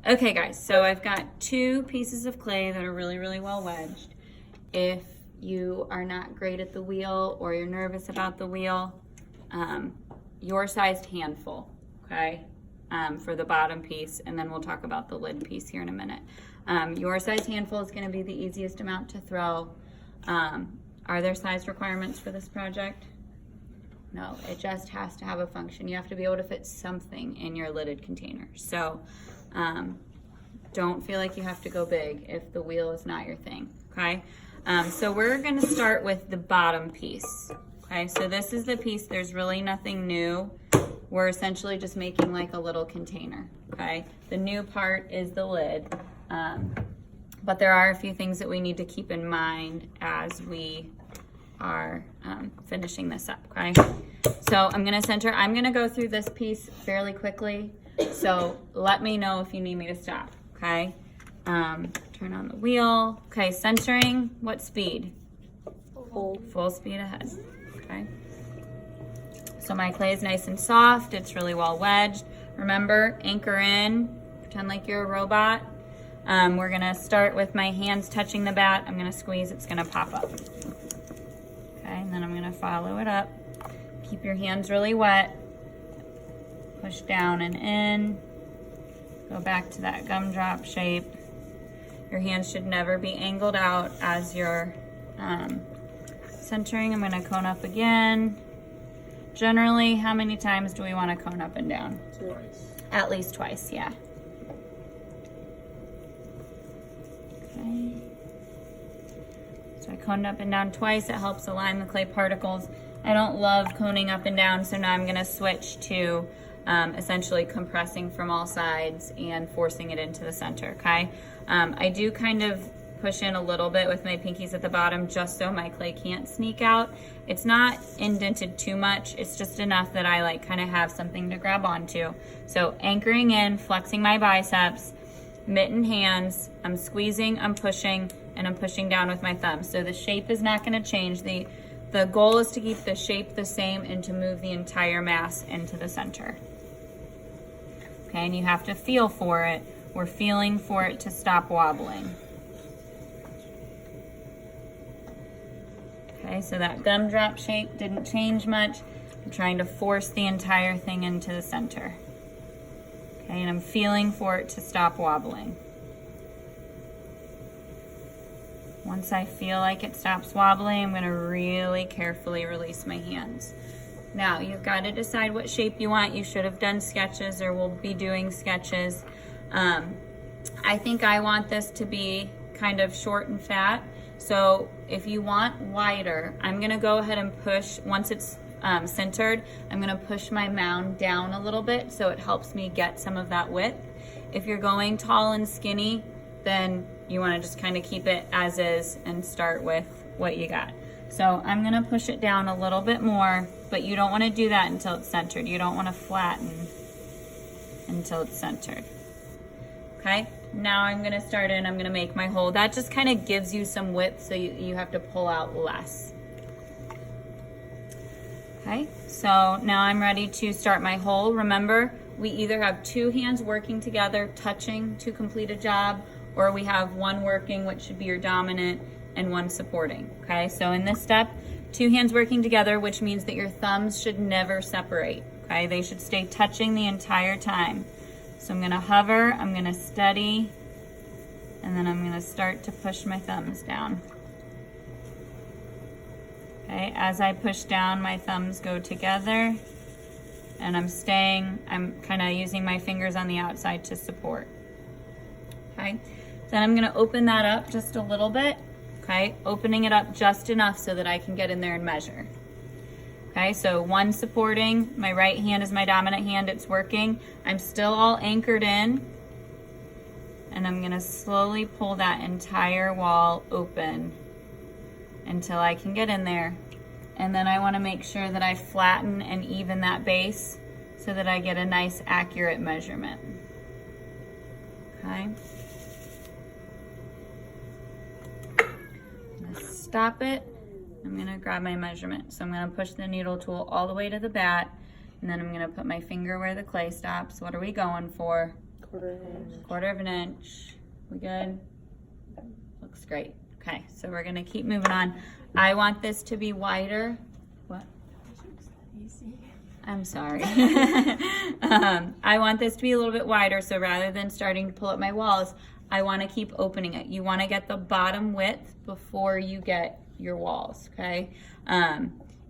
Okay guys, so I've got 2 pieces of clay that are really, really well wedged. If you are not great at the wheel or you're nervous about the wheel, your sized handful, okay, for the bottom piece, and then we'll talk about the lid piece here in a minute. Your sized handful is gonna be the easiest amount to throw. Are there size requirements for this project? No, it just has to have a function. You have to be able to fit something in your lidded container. So don't feel like you have to go big if the wheel is not your thing, okay? So we're gonna start with the bottom piece, okay? So this is the piece, there's really nothing new. We're essentially just making like a little container, okay? The new part is the lid, but there are a few things that we need to keep in mind as we are finishing this up, okay? So I'm gonna go through this piece fairly quickly, so let me know if you need me to stop, okay? Turn on the wheel. Okay, centering, what speed? Full speed ahead, okay? So my clay is nice and soft, it's really well wedged. Remember, anchor in, pretend like you're a robot. We're gonna start with my hands touching the bat. I'm gonna squeeze, it's gonna pop up. Okay, and then I'm gonna follow it up. Keep your hands really wet. Push down and in. Go back to that gumdrop shape. Your hands should never be angled out as you're centering. I'm gonna cone up again. Generally, how many times do we wanna cone up and down? Twice. At least twice, yeah. Okay. So I coned up and down twice. It helps align the clay particles. I don't love coning up and down, so now I'm gonna switch to essentially compressing from all sides and forcing it into the center, okay? I do kind of push in a little bit with my pinkies at the bottom just so my clay can't sneak out. It's not indented too much, it's just enough that I like kind of have something to grab onto. So anchoring in, flexing my biceps, mitten hands, I'm squeezing, I'm pushing, and I'm pushing down with my thumb. So the shape is not gonna change. The goal is to keep the shape the same and to move the entire mass into the center. Okay, and you have to feel for it. We're feeling for it to stop wobbling. Okay, so that gumdrop shape didn't change much. I'm trying to force the entire thing into the center. Okay, and I'm feeling for it to stop wobbling. Once I feel like it stops wobbling, I'm gonna really carefully release my hands. Now, you've got to decide what shape you want. You should have done sketches or will be doing sketches. I think I want this to be kind of short and fat. So if you want wider, I'm gonna go ahead and push, once it's centered, I'm gonna push my mound down a little bit so it helps me get some of that width. If you're going tall and skinny, then you wanna just kind of keep it as is and start with what you got. So I'm gonna push it down a little bit more, but you don't wanna do that until it's centered. You don't wanna flatten until it's centered. Okay, now I'm gonna start in, I'm gonna make my hole. That just kind of gives you some width so you have to pull out less. Okay, so now I'm ready to start my hole. Remember, we either have 2 hands working together, touching to complete a job, or we have one working, which should be your dominant, and one supporting, okay? So in this step, 2 hands working together, which means that your thumbs should never separate, okay? They should stay touching the entire time. So I'm gonna hover, I'm gonna steady, and then I'm gonna start to push my thumbs down. Okay, as I push down, my thumbs go together, and I'm kinda using my fingers on the outside to support. Okay, then I'm gonna open that up just a little bit. Okay, opening it up just enough so that I can get in there and measure. Okay, so one supporting, my right hand is my dominant hand, it's working. I'm still all anchored in, and I'm gonna slowly pull that entire wall open until I can get in there. And then I wanna make sure that I flatten and even that base so that I get a nice accurate measurement. Okay. Stop it. I'm gonna grab my measurement. So I'm gonna push the needle tool all the way to the bat, and then I'm gonna put my finger where the clay stops. What are we going for? Quarter of an inch. We good? Looks great. Okay, so we're gonna keep moving on. I want this to be wider. What? I'm sorry. I want this to be a little bit wider, so rather than starting to pull up my walls, I want to keep opening it. You want to get the bottom width before you get your walls, okay?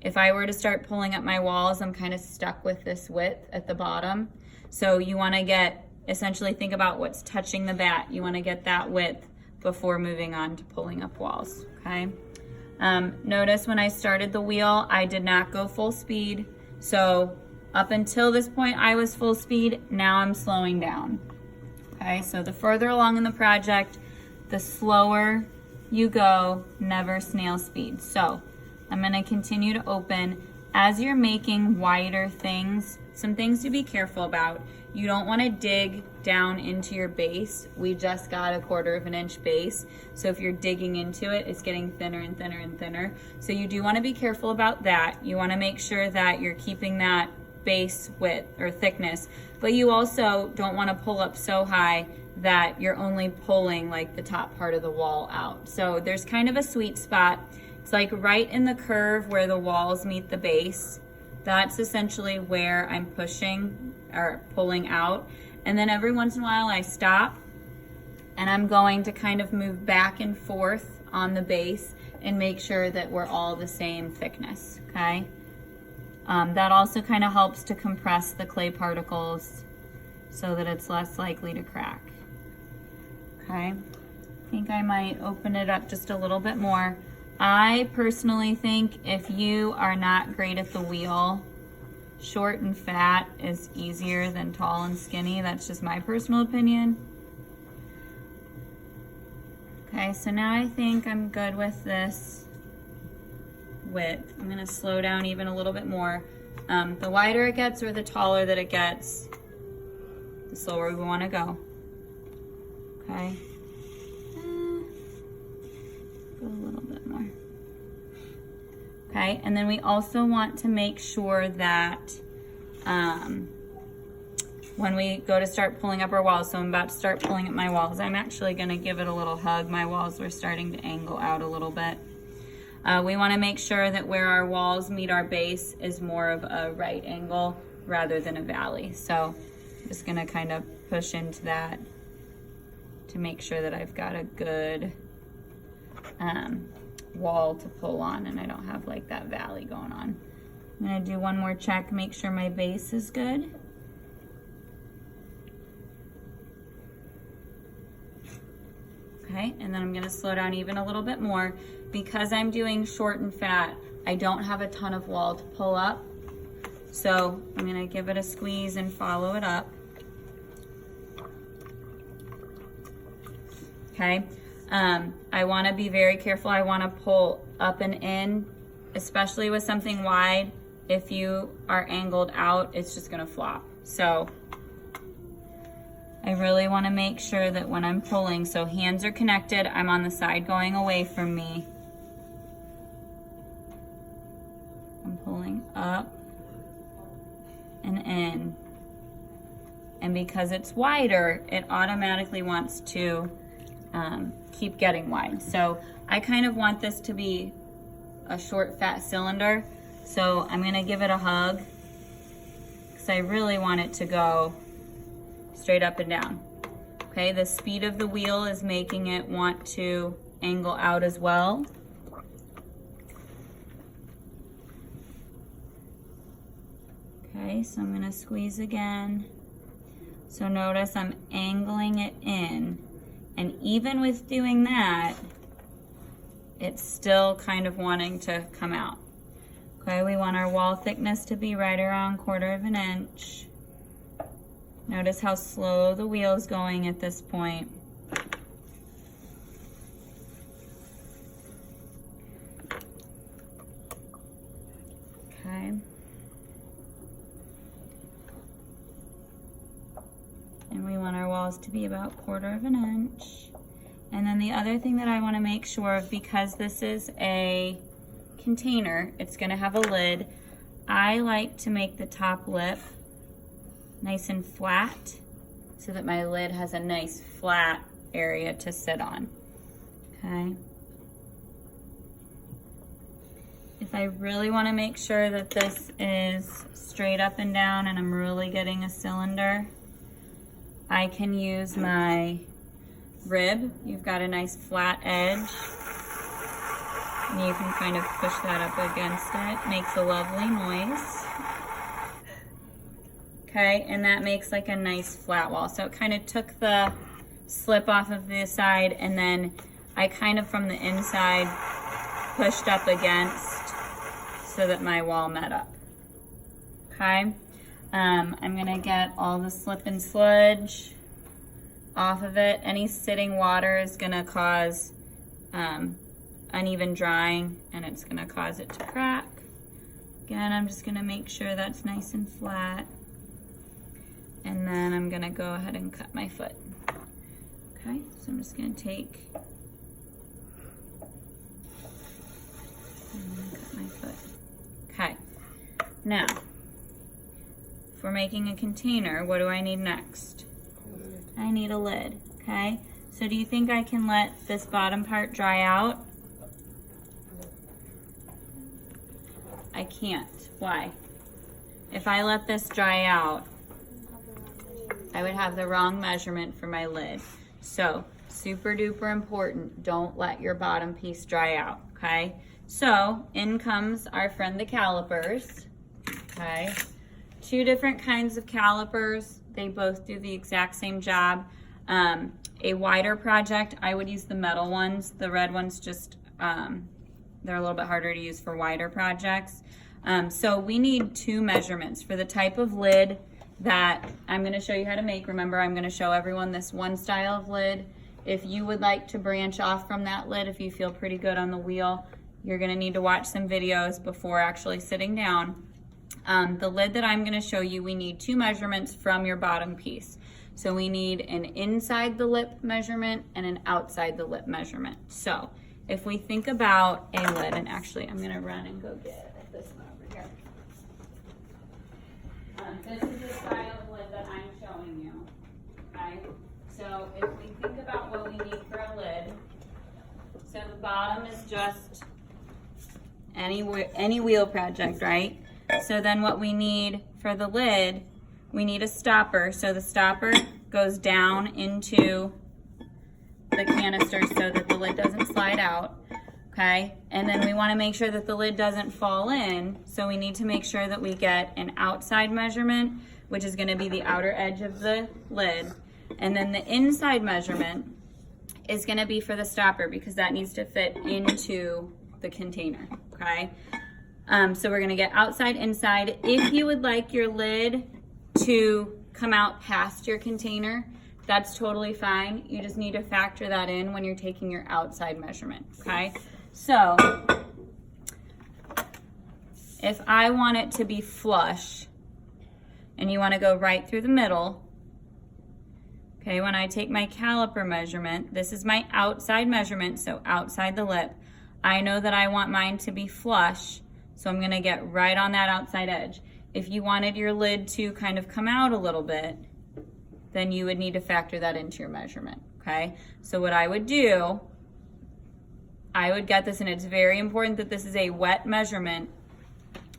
If I were to start pulling up my walls, I'm kind of stuck with this width at the bottom. So you want to get, essentially think about what's touching the bat. You want to get that width before moving on to pulling up walls, okay? Notice when I started the wheel, I did not go full speed. So up until this point, I was full speed. Now I'm slowing down. Okay, so the further along in the project, the slower you go, never snail speed. So I'm gonna continue to open. As you're making wider things, some things to be careful about. You don't wanna dig down into your base. We just got a 1/4 of an inch base. So if you're digging into it, it's getting thinner and thinner and thinner. So you do wanna be careful about that. You wanna make sure that you're keeping that base width or thickness, but you also don't wanna pull up so high that you're only pulling like the top part of the wall out. So there's kind of a sweet spot. It's like right in the curve where the walls meet the base. That's essentially where I'm pushing or pulling out. And then every once in a while I stop and I'm going to kind of move back and forth on the base and make sure that we're all the same thickness, okay? That also kind of helps to compress the clay particles so that it's less likely to crack, okay? I think I might open it up just a little bit more. I personally think if you are not great at the wheel, short and fat is easier than tall and skinny. That's just my personal opinion. Okay, so now I think I'm good with this width. I'm gonna slow down even a little bit more. The wider it gets or the taller that it gets, the slower we wanna go. Okay. Go a little bit more. Okay, and then we also want to make sure that when we go to start pulling up our walls, so I'm about to start pulling up my walls, I'm actually gonna give it a little hug. My walls were starting to angle out a little bit. We wanna make sure that where our walls meet our base is more of a right angle rather than a valley. So I'm just gonna kind of push into that to make sure that I've got a good wall to pull on and I don't have like that valley going on. I'm gonna do one more check, make sure my base is good. Okay, and then I'm gonna slow down even a little bit more. Because I'm doing short and fat, I don't have a ton of wall to pull up. So I'm gonna give it a squeeze and follow it up. Okay, I wanna be very careful. I wanna pull up and in, especially with something wide. If you are angled out, it's just gonna flop. So I really wanna make sure that when I'm pulling, so hands are connected, I'm on the side going away from me. I'm pulling up and in. And because it's wider, it automatically wants to keep getting wide. So I kind of want this to be a short, fat cylinder. So I'm gonna give it a hug because I really want it to go straight up and down. Okay, the speed of the wheel is making it want to angle out as well. Okay, so I'm gonna squeeze again. So notice I'm angling it in, and even with doing that, it's still kind of wanting to come out. Okay, we want our wall thickness to be right around 1/4 of an inch. Notice how slow the wheel's going at this point. Okay. And we want our walls to be about 1/4 of an inch. And then the other thing that I want to make sure of, because this is a container, it's going to have a lid. I like to make the top lip nice and flat so that my lid has a nice flat area to sit on, okay? If I really want to make sure that this is straight up and down and I'm really getting a cylinder, I can use my rib. You've got a nice flat edge. And you can kind of push that up against it. Makes a lovely noise. Okay, and that makes like a nice flat wall. So it kind of took the slip off of the side, and then I kind of from the inside pushed up against so that my wall met up. Okay, I'm gonna get all the slip and sludge off of it. Any sitting water is gonna cause uneven drying, and it's gonna cause it to crack. Again, I'm just gonna make sure that's nice and flat. And then I'm gonna go ahead and cut my foot. Okay, so I'm just gonna take and cut my foot. Okay, now, for making a container, what do I need next? I need a lid, okay? So do you think I can let this bottom part dry out? I can't. Why? If I let this dry out, I would have the wrong measurement for my lid. So, super duper important, don't let your bottom piece dry out, okay? So, in comes our friend the calipers, okay? Two different kinds of calipers. They both do the exact same job. A wider project, I would use the metal ones. The red ones just, they're a little bit harder to use for wider projects. So we need two measurements for the type of lid that I'm gonna show you how to make. Remember, I'm gonna show everyone this one style of lid. If you would like to branch off from that lid, if you feel pretty good on the wheel, you're gonna need to watch some videos before actually sitting down. The lid that I'm gonna show you, we need two measurements from your bottom piece. So we need an inside the lip measurement and an outside the lip measurement. So if we think about a lid, and actually I'm gonna run and go get this one over here. This is the style of lid that I'm showing you, okay? So if we think about what we need for a lid, so the bottom is just any wheel project, right? So then what we need for the lid, we need a stopper. So the stopper goes down into the canister so that the lid doesn't slide out, okay? And then we wanna make sure that the lid doesn't fall in, so we need to make sure that we get an outside measurement, which is gonna be the outer edge of the lid. And then the inside measurement is gonna be for the stopper because that needs to fit into the container, okay? So we're gonna get outside, inside. If you would like your lid to come out past your container, that's totally fine. You just need to factor that in when you're taking your outside measurement, okay? So, if I want it to be flush, and you wanna go right through the middle, okay, when I take my caliper measurement, this is my outside measurement, so outside the lip. I know that I want mine to be flush, so I'm gonna get right on that outside edge. If you wanted your lid to kind of come out a little bit, then you would need to factor that into your measurement, okay? So what I would do, I would get this, and it's very important that this is a wet measurement,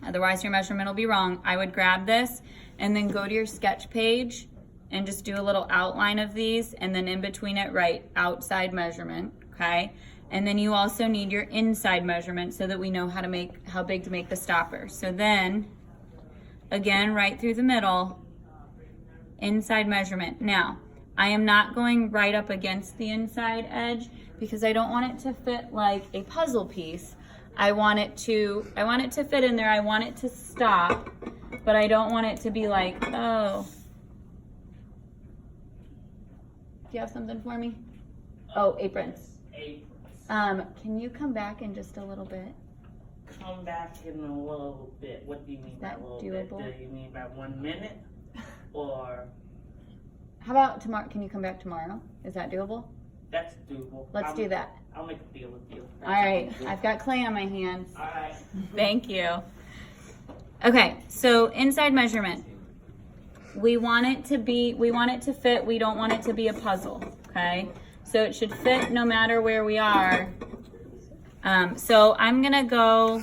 otherwise your measurement will be wrong. I would grab this and then go to your sketch page and just do a little outline of these, and then in between it write outside measurement, okay? And then you also need your inside measurement so that we know how big to make the stopper. So then, again, right through the middle, inside measurement. Now, I am not going right up against the inside edge because I don't want it to fit like a puzzle piece. I want it to fit in there. I want it to stop, but I don't want it to be like, oh. Do you have something for me? Oh, aprons. Can you come back in just a little bit? Come back in a little bit. What do you mean by a little doable? bit? Do you mean by 1 minute? Or? How about tomorrow? Can you come back tomorrow? Is that doable? That's doable. Let's do that. I'll make a deal with you. All right. I've got clay on my hands. All right. Thank you. Okay, so inside measurement. we want it to fit, we don't want it to be a puzzle, okay? So it should fit no matter where we are. So I'm gonna go,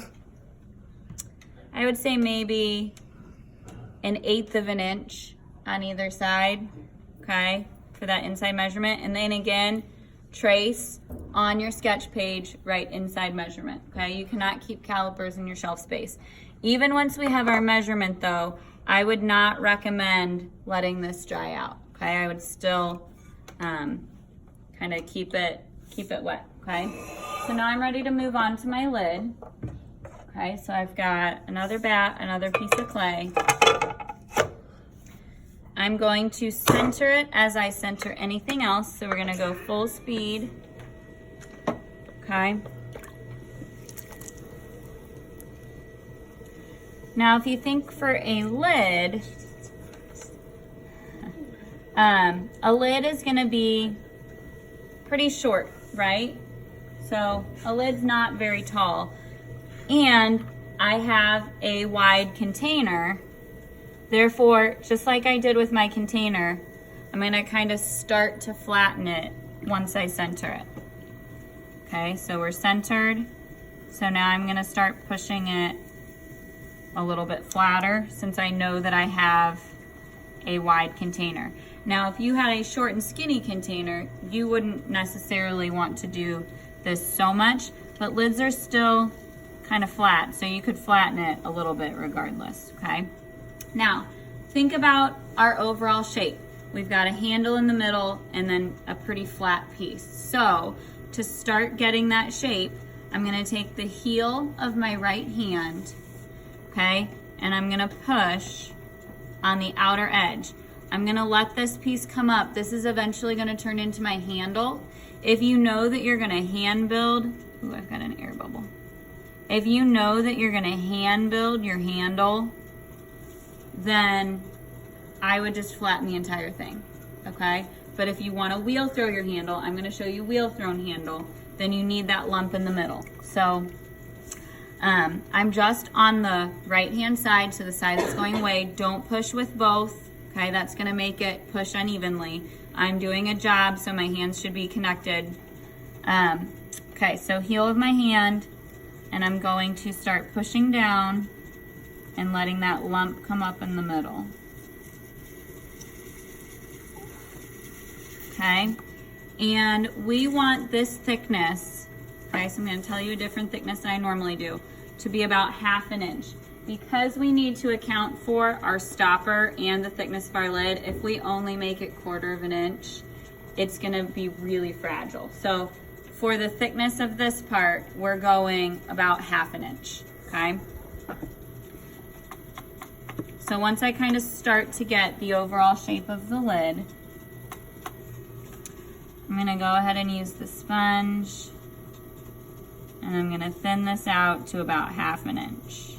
I would say maybe 1/8 of an inch on either side, okay, for that inside measurement. And then again, trace on your sketch page, right inside measurement, okay? You cannot keep calipers in your shelf space. Even once we have our measurement though, I would not recommend letting this dry out, okay? I would still kind of keep it wet, okay? So now I'm ready to move on to my lid. Okay, so I've got another piece of clay. I'm going to center it as I center anything else. So we're gonna go full speed, okay? Now, if you think for a lid is gonna be pretty short, right? So a lid's not very tall. And I have a wide container. Therefore, just like I did with my container, I'm gonna kind of start to flatten it once I center it. Okay, so we're centered. So now I'm gonna start pushing it a little bit flatter since I know that I have a wide container. Now, if you had a short and skinny container, you wouldn't necessarily want to do this so much, but lids are still kind of flat, so you could flatten it a little bit regardless, okay? Now, think about our overall shape. We've got a handle in the middle and then a pretty flat piece. So, to start getting that shape, I'm gonna take the heel of my right hand, okay? And I'm gonna push on the outer edge. I'm gonna let this piece come up. This is eventually gonna turn into my handle. If you know that you're gonna hand build, ooh, I've got an air bubble. If you know that you're gonna hand build your handle, then I would just flatten the entire thing, okay? But if you wanna wheel throw your handle, I'm gonna show you wheel thrown handle, then you need that lump in the middle. So I'm just on the right-hand side, so the side that's going away. Don't push with both, okay? That's gonna make it push unevenly. I'm doing a job, so my hands should be connected. Okay, so heel of my hand, and I'm going to start pushing down and letting that lump come up in the middle. Okay, and we want this thickness, okay, so I'm gonna tell you a different thickness than I normally do, to be about 1/2 inch. Because we need to account for our stopper and the thickness of our lid, if we only make it 1/4 inch, it's gonna be really fragile. So for the thickness of this part, we're going about 1/2 inch, okay? So once I kind of start to get the overall shape of the lid, I'm gonna go ahead and use the sponge, and I'm gonna thin this out to about 1/2 inch.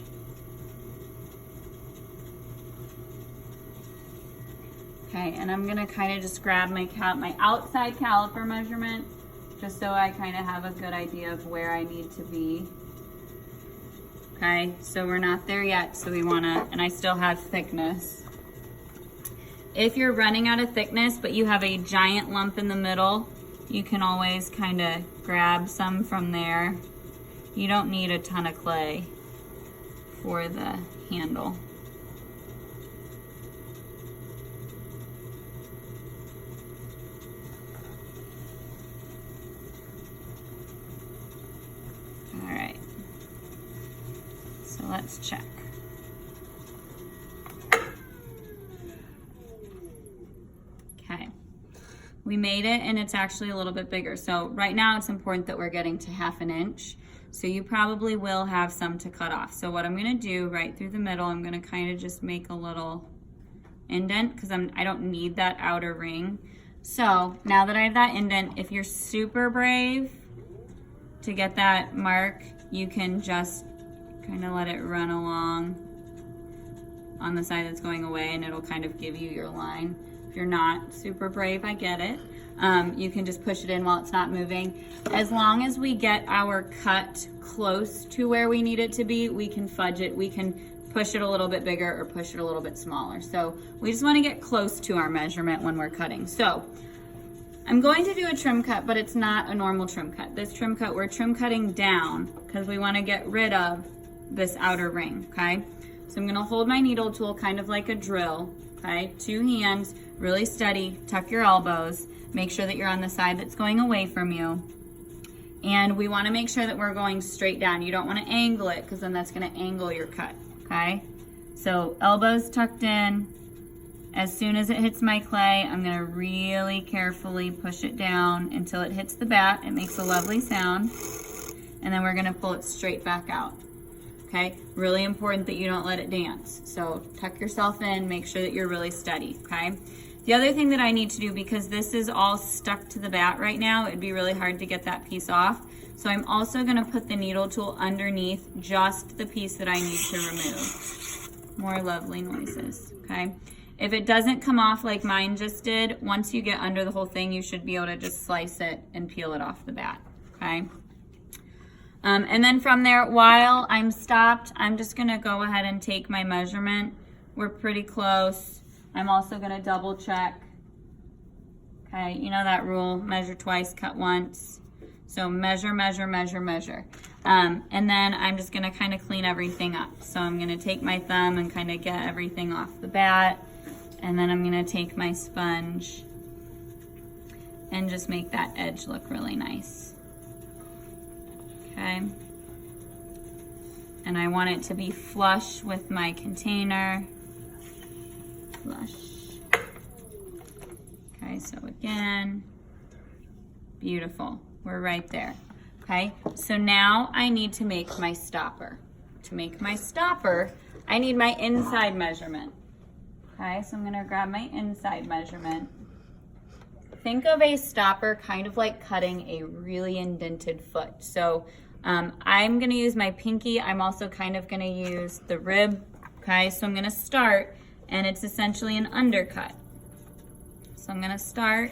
Okay, and I'm gonna kind of just grab my outside caliper measurement, just so I kind of have a good idea of where I need to be. Okay, so we're not there yet, so we wanna, and I still have thickness. If you're running out of thickness, but you have a giant lump in the middle, you can always kind of grab some from there. You don't need a ton of clay for the handle. All right, so let's check. Okay, we made it, and it's actually a little bit bigger. So right now it's important that we're getting to 1/2 inch. So you probably will have some to cut off. So what I'm gonna do right through the middle, I'm gonna kind of just make a little indent because I don't need that outer ring. So now that I have that indent, if you're super brave to get that mark, you can just kind of let it run along on the side that's going away, and it'll kind of give you your line. If you're not super brave, I get it. You can just push it in while it's not moving. As long as we get our cut close to where we need it to be, we can fudge it. We can push it a little bit bigger or push it a little bit smaller. So we just want to get close to our measurement when we're cutting. So I'm going to do a trim cut, but it's not a normal trim cut. This trim cut, we're trim cutting down because we want to get rid of this outer ring, okay? So I'm gonna hold my needle tool kind of like a drill, okay? 2 hands, really steady, tuck your elbows, make sure that you're on the side that's going away from you. And we wanna make sure that we're going straight down. You don't wanna angle it because then that's gonna angle your cut, okay? So elbows tucked in. As soon as it hits my clay, I'm gonna really carefully push it down until it hits the bat. It makes a lovely sound. And then we're gonna pull it straight back out. Okay, really important that you don't let it dance. So tuck yourself in, make sure that you're really steady, okay? The other thing that I need to do, because this is all stuck to the bat right now, it'd be really hard to get that piece off. So I'm also gonna put the needle tool underneath just the piece that I need to remove. More lovely noises, okay? If it doesn't come off like mine just did, once you get under the whole thing, you should be able to just slice it and peel it off the bat, okay? And then from there, while I'm stopped, I'm just gonna go ahead and take my measurement. We're pretty close. I'm also gonna double check. Okay, you know that rule, measure twice, cut once. So measure, measure, measure, measure. And then I'm just gonna kind of clean everything up. So I'm gonna take my thumb and kind of get everything off the bat. And then I'm gonna take my sponge and just make that edge look really nice. Okay, and I want it to be flush with my container. Flush. Okay, so again, beautiful. We're right there. Okay, so now I need to make my stopper. To make my stopper, I need my inside measurement. Okay, so I'm gonna grab my inside measurement. Think of a stopper kind of like cutting a really indented foot. So I'm gonna use my pinky. I'm also kind of gonna use the rib. Okay, so I'm gonna start, and it's essentially an undercut. So I'm gonna start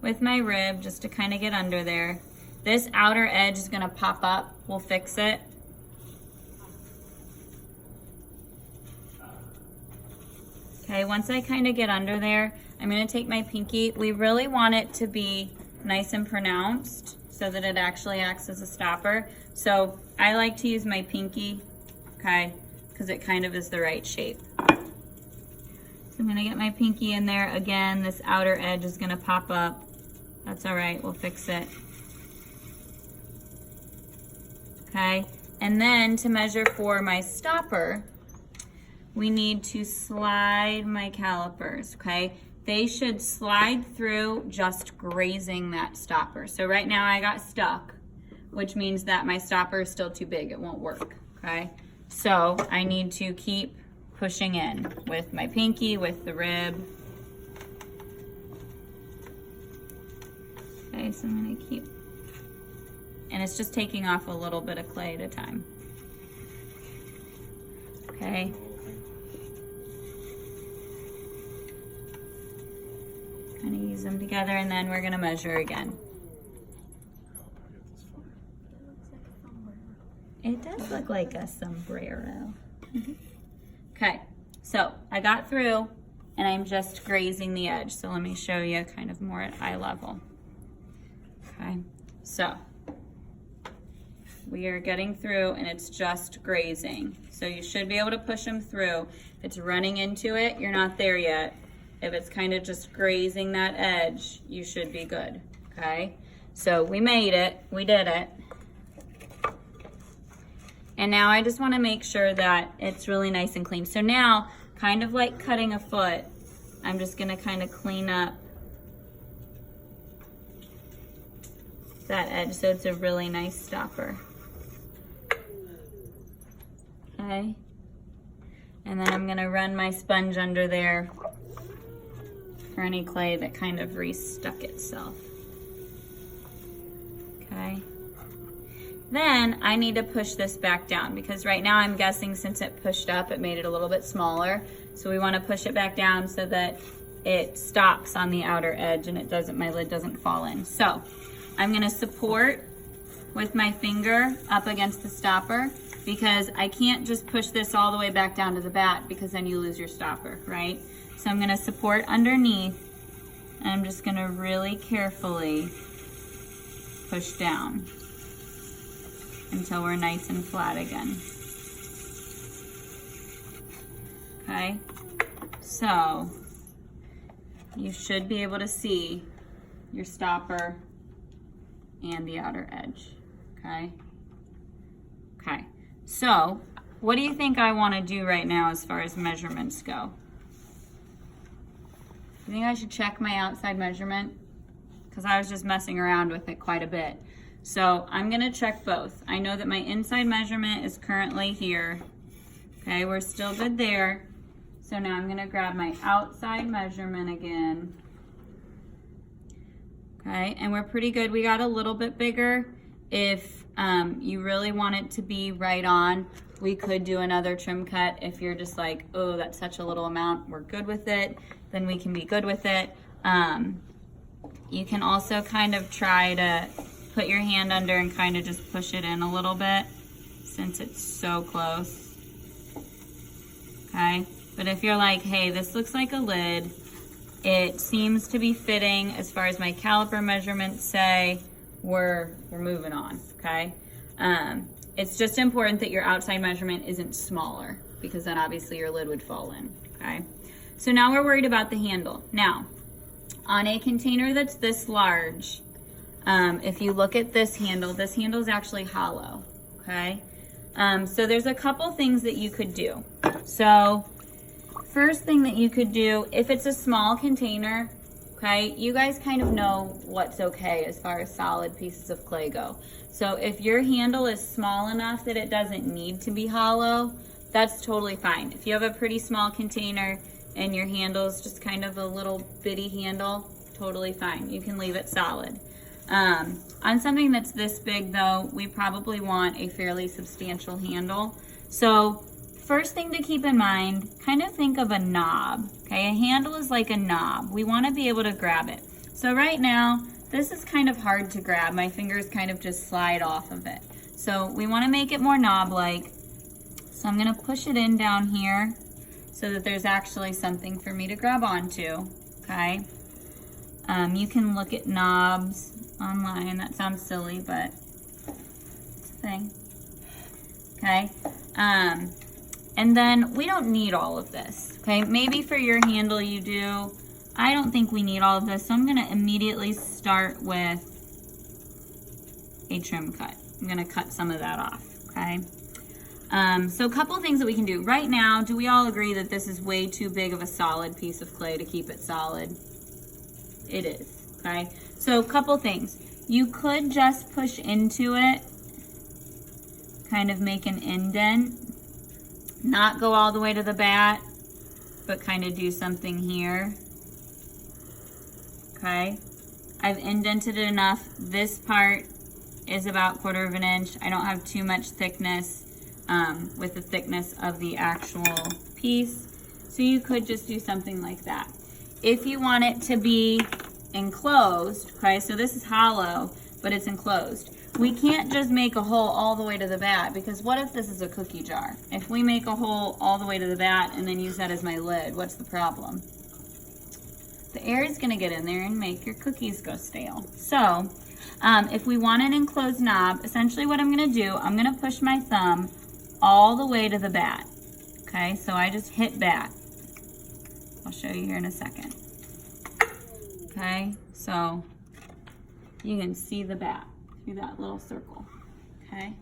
with my rib just to kind of get under there. This outer edge is gonna pop up. We'll fix it. Okay, once I kind of get under there, I'm gonna take my pinky. We really want it to be nice and pronounced so that it actually acts as a stopper. So I like to use my pinky, okay, because it kind of is the right shape. So I'm gonna get my pinky in there. Again, this outer edge is gonna pop up. That's all right, we'll fix it. Okay, and then to measure for my stopper, we need to slide my calipers, okay? They should slide through just grazing that stopper. So right now I got stuck, which means that my stopper is still too big. It won't work, okay? So I need to keep pushing in with my pinky, with the rib. Okay, so I'm gonna keep, and it's just taking off a little bit of clay at a time. Okay. Kind of use them together, and then we're gonna measure again. It does look like a sombrero. Okay, so I got through, and I'm just grazing the edge. So let me show you kind of more at eye level. Okay, so we are getting through, and it's just grazing. So you should be able to push them through. If it's running into it, you're not there yet. If it's kind of just grazing that edge, you should be good, okay? So we made it, we did it. And now I just wanna make sure that it's really nice and clean. So now, kind of like cutting a foot, I'm just gonna kind of clean up that edge so it's a really nice stopper. Okay? And then I'm gonna run my sponge under there for any clay that kind of restuck itself. Okay. Then I need to push this back down because right now I'm guessing since it pushed up, it made it a little bit smaller. So we want to push it back down so that it stops on the outer edge and it doesn't, my lid doesn't fall in. So I'm going to support with my finger up against the stopper, because I can't just push this all the way back down to the bat because then you lose your stopper, right? So I'm gonna support underneath and I'm just gonna really carefully push down until we're nice and flat again. Okay, so you should be able to see your stopper and the outer edge, okay? Okay, so what do you think I want to do right now as far as measurements go? You think I should check my outside measurement? Because I was just messing around with it quite a bit. So I'm gonna check both. I know that my inside measurement is currently here. Okay, we're still good there. So now I'm gonna grab my outside measurement again. Okay, and we're pretty good. We got a little bit bigger. If you really want it to be right on, we could do another trim cut. If you're just like, oh, that's such a little amount, we're good with it, then we can be good with it. You can also kind of try to put your hand under and kind of just push it in a little bit since it's so close. Okay, but if you're like, hey, this looks like a lid, it seems to be fitting as far as my caliper measurements say, we're moving on, okay? It's just important that your outside measurement isn't smaller because then obviously your lid would fall in, okay? So now we're worried about the handle. Now, on a container that's this large, if you look at this handle is actually hollow, okay? So there's a couple things that you could do. So first thing that you could do, if it's a small container, okay, you guys kind of know what's okay as far as solid pieces of clay go. So if your handle is small enough that it doesn't need to be hollow, that's totally fine. If you have a pretty small container and your handle is just kind of a little bitty handle, totally fine. You can leave it solid. On something that's this big though, we probably want a fairly substantial handle. So first thing to keep in mind, kind of think of a knob, okay? A handle is like a knob. We want to be able to grab it. So right now, this is kind of hard to grab. My fingers kind of just slide off of it. So we want to make it more knob-like. So I'm going to push it in down here so that there's actually something for me to grab onto, okay? You can look at knobs online. That sounds silly, but it's a thing, okay? And then we don't need all of this, okay? Maybe for your handle you do. I don't think we need all of this, so I'm gonna immediately start with a trim cut. I'm gonna cut some of that off, okay? So a couple things that we can do. Right now, do we all agree that this is way too big of a solid piece of clay to keep it solid? It is, okay? So a couple things. You could just push into it, kind of make an indent, not go all the way to the bat, but kind of do something here, okay? I've indented it enough. This part is about 1/4 of an inch. I don't have too much thickness with the thickness of the actual piece, so you could just do something like that. If you want it to be enclosed, okay, so this is hollow, but it's enclosed. We can't just make a hole all the way to the bat because what if this is a cookie jar? If we make a hole all the way to the bat and then use that as my lid, what's the problem? The air is gonna get in there and make your cookies go stale. So if we want an enclosed knob, essentially what I'm gonna do, I'm gonna push my thumb all the way to the bat. Okay, so I just hit bat. I'll show you here in a second. Okay, so you can see the bat through that little circle, okay?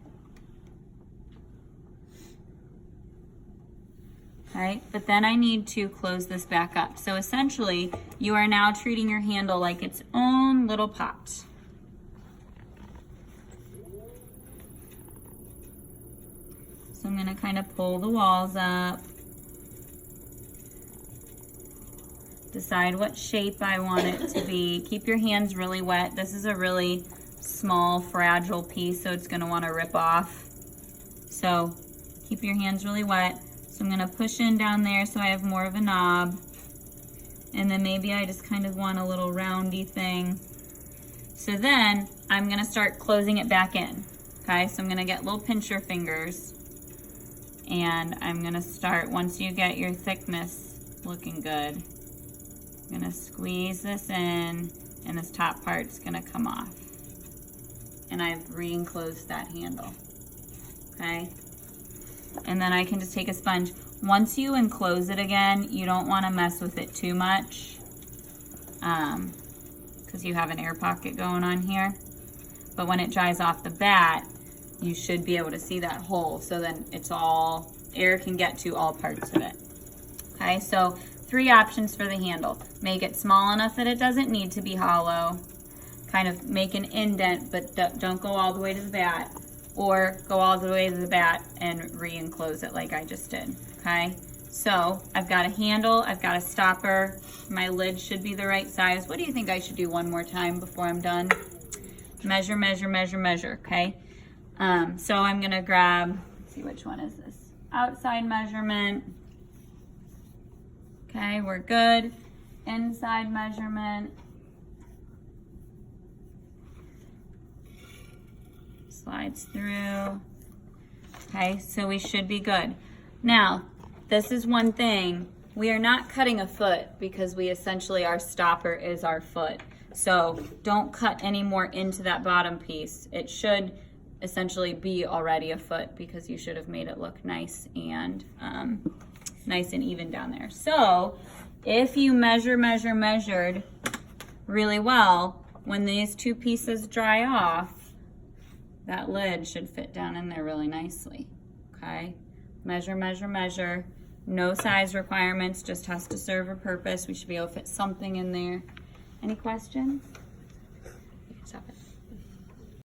Okay, but then I need to close this back up. So essentially, you are now treating your handle like its own little pot. So I'm gonna kind of pull the walls up, decide what shape I want it to be. Keep your hands really wet. This is a really small, fragile piece, so it's gonna wanna rip off. So keep your hands really wet. So I'm gonna push in down there so I have more of a knob. And then maybe I just kind of want a little roundy thing. So then I'm gonna start closing it back in. Okay, so I'm gonna get little pincher fingers And I'm gonna start, once you get your thickness looking good, I'm gonna squeeze this in, and this top part's gonna come off. And I've re-enclosed that handle, okay? And then I can just take a sponge. Once you enclose it again, you don't wanna mess with it too much, because you have an air pocket going on here. But when it dries off the bat, you should be able to see that hole, so then it's all, air can get to all parts of it. Okay, so 3 options for the handle. Make it small enough that it doesn't need to be hollow. Kind of make an indent, but don't go all the way to the bat. Or go all the way to the bat and re-enclose it like I just did, okay? So I've got a handle, I've got a stopper. My lid should be the right size. What do you think I should do one more time before I'm done? Measure, measure, measure, measure, okay? So I'm gonna grab, let's see, which one is this? Outside measurement. Okay, we're good. Inside measurement. Slides through. Okay, so we should be good. Now, this is one thing. We are not cutting a foot because we essentially, our stopper is our foot. So don't cut any more into that bottom piece. It should essentially be already a foot because you should have made it look nice and even down there. So if you measured really well, when these 2 pieces dry off, that lid should fit down in there really nicely, okay? Measure, measure, measure. No size requirements, just has to serve a purpose. We should be able to fit something in there. Any questions? Stop it.